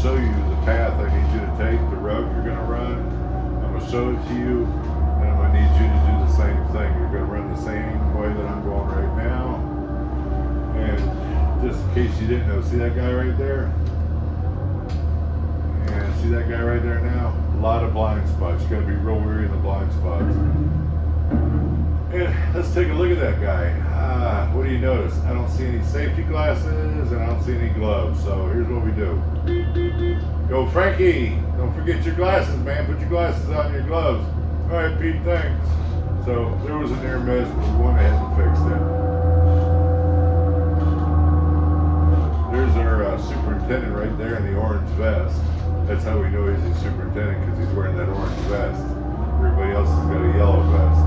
show you the path I need you to take, the route you're going to run. I'm going to show it to you, and I'm going to need you to do the same thing. You're going to run the same way that I'm going right now. And just in case you didn't know, see that guy right there? And see that guy right there now? A lot of blind spots. You got to be real wary of the blind spots. And let's take a look at that guy. What do you notice? I don't see any safety glasses and I don't see any gloves. So here's what we do. Yo, Frankie, don't forget your glasses, man. Put your glasses on, your gloves. All right, Pete, thanks. So there was a near miss, but we went ahead and fixed it. There's our superintendent right there in the orange vest. That's how we know he's a superintendent, because he's wearing that orange vest. Everybody else has got a yellow vest.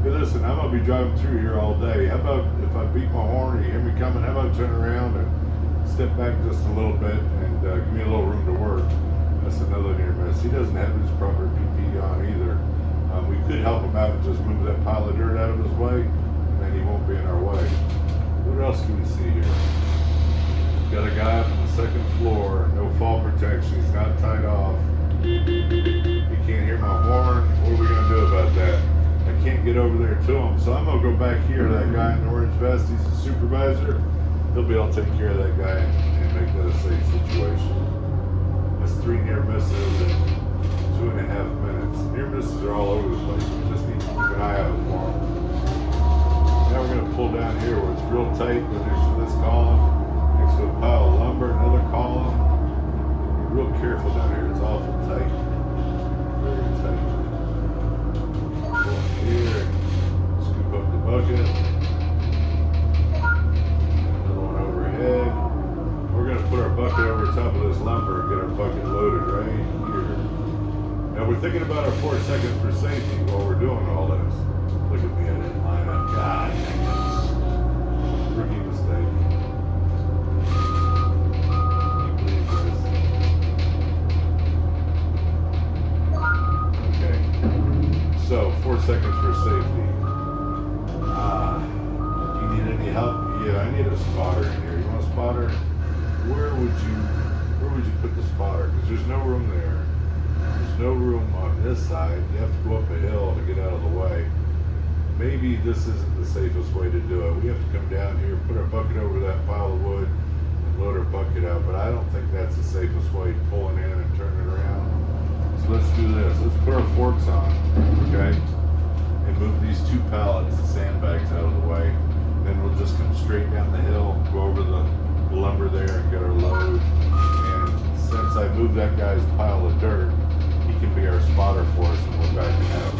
Listen, I'm going to be driving through here all day. How about if I beat my horn or you hear me coming, how about turn around and step back just a little bit and give me a little room to work? That's another near miss. He doesn't have his proper PPE on either. We could help him out and just move that pile of dirt out of his way, and then he won't be in our way. What else can we see here? Got a guy up on the second floor, no fall protection, he's not tied off. He can't hear my horn. What are we going to do about that? I can't get over there to him, so I'm going to go back here to that guy in the orange vest. He's the supervisor. He'll be able to take care of that guy and make that a safe situation. That's 3 near misses in 2.5 minutes. Near misses are all over the place. We just need to keep an eye out for them. Now we're going to pull down here where it's real tight, but next to this column, next to a pile of lumber, another column. Be real careful down here. It's awful tight. Very tight. Here, scoop up the bucket. Another one overhead. We're going to put our bucket over top of this lumber and get our bucket loaded right here. Now we're thinking about our 4 seconds for safety while we're doing all this. Look at me, I didn't line up. God dang it. Rookie mistake. So, 4 seconds for safety. Do you need any help? Yeah, I need a spotter in here. You want a spotter? Where would you put the spotter? Because there's no room there. There's no room on this side. You have to go up a hill to get out of the way. Maybe this isn't the safest way to do it. We have to come down here, put our bucket over that pile of wood, and load our bucket out. But I don't think that's the safest way, pulling in and turning around. So let's do this. Let's put our forks on, okay? And move these 2 pallets of sandbags out of the way. Then we'll just come straight down the hill, go over the lumber there and get our load. And since I moved that guy's pile of dirt, he can be our spotter for us when we're backing out.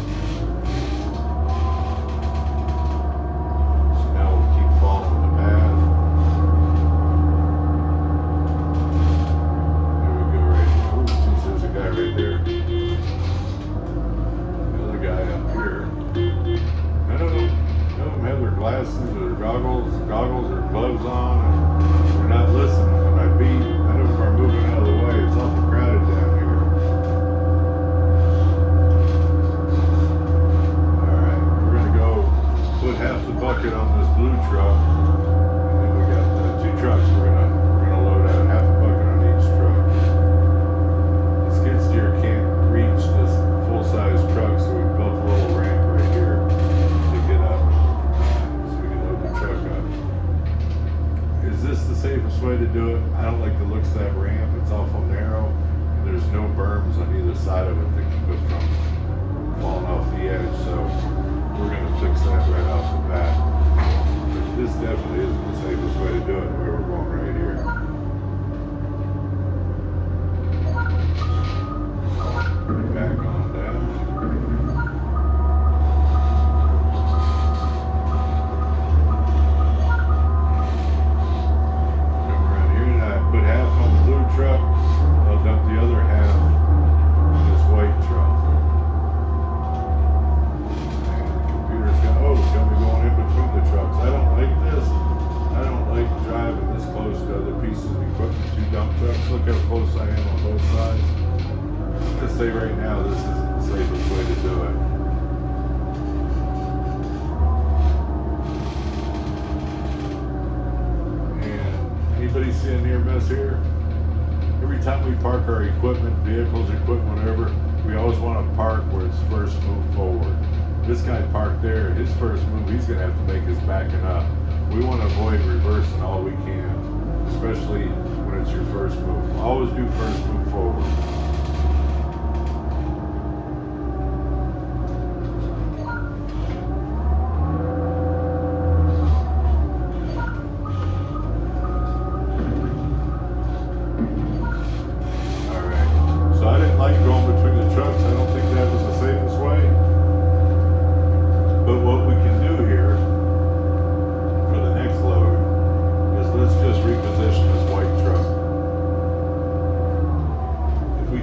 So now we'll keep following the path. There we go right here. Oh, geez, there's a guy right there. Guy up here. None of them have their glasses or their goggles or gloves on, and they're not listening when I beat. None of them are moving out of the way. It's awful crowded down here. Alright, we're going to go put half the bucket on this blue truck, and then we got 2 trucks we're gonna load out, half a bucket on each truck. The skid steer can't reach this full-size truck, so we built a little ramp right here to get up, so we can load the truck up. say right now, this isn't the safest way to do it. And anybody see a near miss here? Every time we park our equipment, vehicles, equipment, whatever, we always want to park where it's first move forward. This guy parked there, his first move, he's going to have to make his backing up. We want to avoid reversing all we can, especially when it's your first move. Always do first move forward.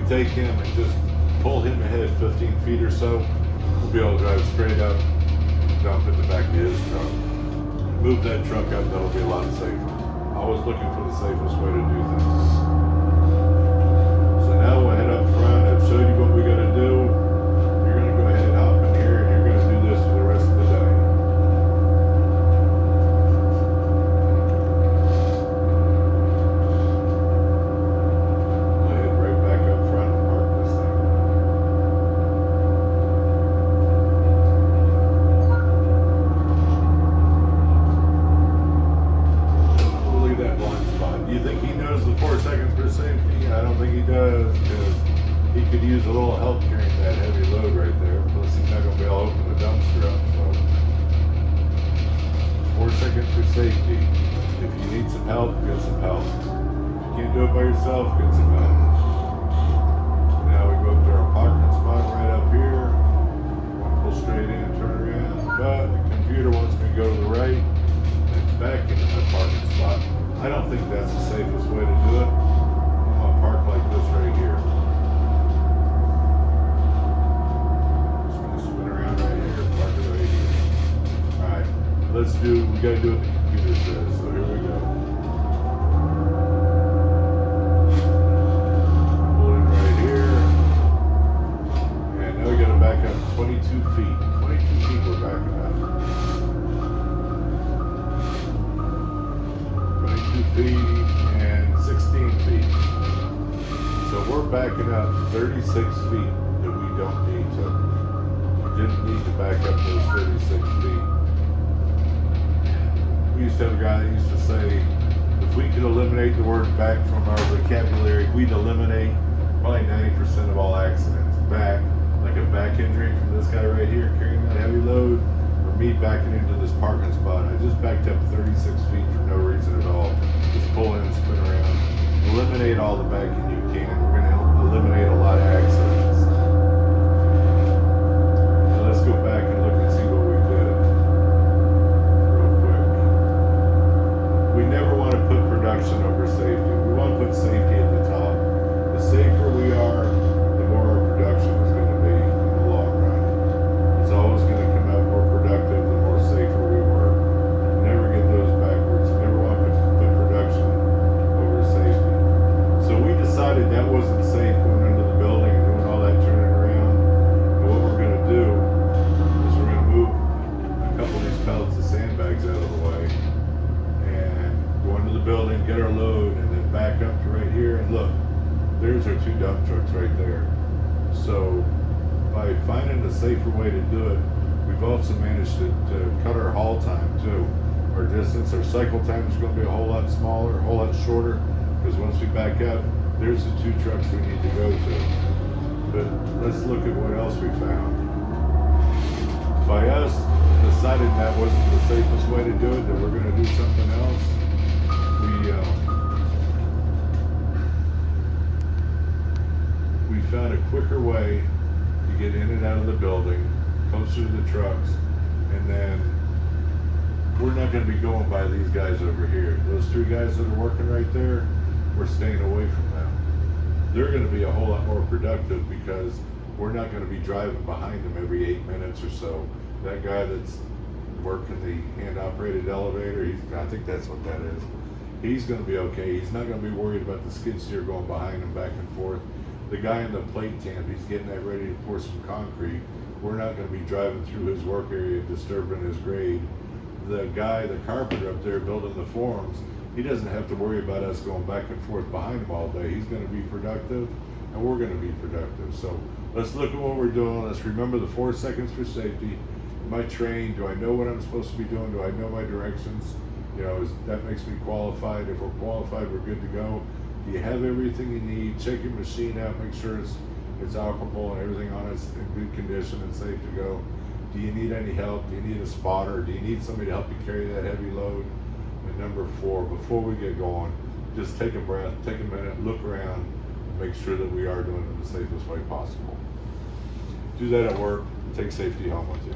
Take him and just pull him ahead 15 feet or so, we'll be able to drive straight up, dump in the back of his truck. Move that truck up, that'll be a lot safer. Always looking for the safest way to do things. So now we'll head up front. I've showed you what we got to do. You're going to go ahead and hop in here and you're going to do this for the rest of the day. Could use a little help carrying that heavy load right there. Plus he's not going to be able to open the dumpster up. So 4 seconds for safety. If you need some help, get some help. If you can't do it by yourself, get some help. Now we go up to our parking spot right up here. Pull straight in, turn around. But the computer wants me to go to the right and back into my parking spot. I don't think that's the safest way to do it. I'm going to park like this right here. We gotta do what the computer says, so here we go. Pull in right here. And now we gotta back up 22 feet. 22 feet we're backing up. 22 feet and 16 feet. So we're backing up 36 feet that we don't need to. We didn't need to back up those 36 feet. We used to have a guy that used to say, if we could eliminate the word back from our vocabulary, we'd eliminate probably 90% of all accidents. Back, like a back injury from this guy right here carrying that heavy load, or me backing into this parking spot. I just backed up 36 feet for no reason at all. Just pull in, spin around. Eliminate all the backing you can. We're going to eliminate a lot of accidents. Now let's go back and look and see what we did. We never want to put production over safety. We want to put safety at the top. The safer we are, the more our production is going to be in the long run. It's always going to come out more productive the more safer we were. Never get those backwards. Never want to put production over safety. So we decided that wasn't safe going into the building and doing all that turning around. And what we're going to do is we're going to move a couple of these pallets of sandbags out of the way. Go into the building, get our load, and then back up to right here. And look, there's our 2 dump trucks right there. So by finding a safer way to do it, we've also managed to cut our haul time too. Our distance, our cycle time is going to be a whole lot smaller, a whole lot shorter, because once we back up, there's the 2 trucks we need to go to. But let's look at what else we found. By us deciding that wasn't the safest way to do it, that we're going to do something else, we found a quicker way to get in and out of the building, closer to the trucks, and then we're not going to be going by these guys over here. Those 3 guys that are working right there, we're staying away from them. They're going to be a whole lot more productive because we're not going to be driving behind them every 8 minutes or so. That guy that's working the hand-operated elevator, I think that's what that is. He's going to be okay. He's not going to be worried about the skid steer going behind him back and forth. The guy in the plate camp, he's getting that ready to pour some concrete. We're not going to be driving through his work area disturbing his grade. The guy, the carpenter up there building the forms, he doesn't have to worry about us going back and forth behind him all day. He's going to be productive, and we're going to be productive. So let's look at what we're doing. Let's remember the 4 seconds for safety. Am I trained? Do I know what I'm supposed to be doing? Do I know my directions? You know, that makes me qualified. If we're qualified, we're good to go. Do you have everything you need? Check your machine out. Make sure it's alcohol and everything on it's in good condition and safe to go. Do you need any help? Do you need a spotter? Do you need somebody to help you carry that heavy load? And number 4, before we get going, just take a breath, take a minute, look around, make sure that we are doing it the safest way possible. Do that at work. Take safety home with you.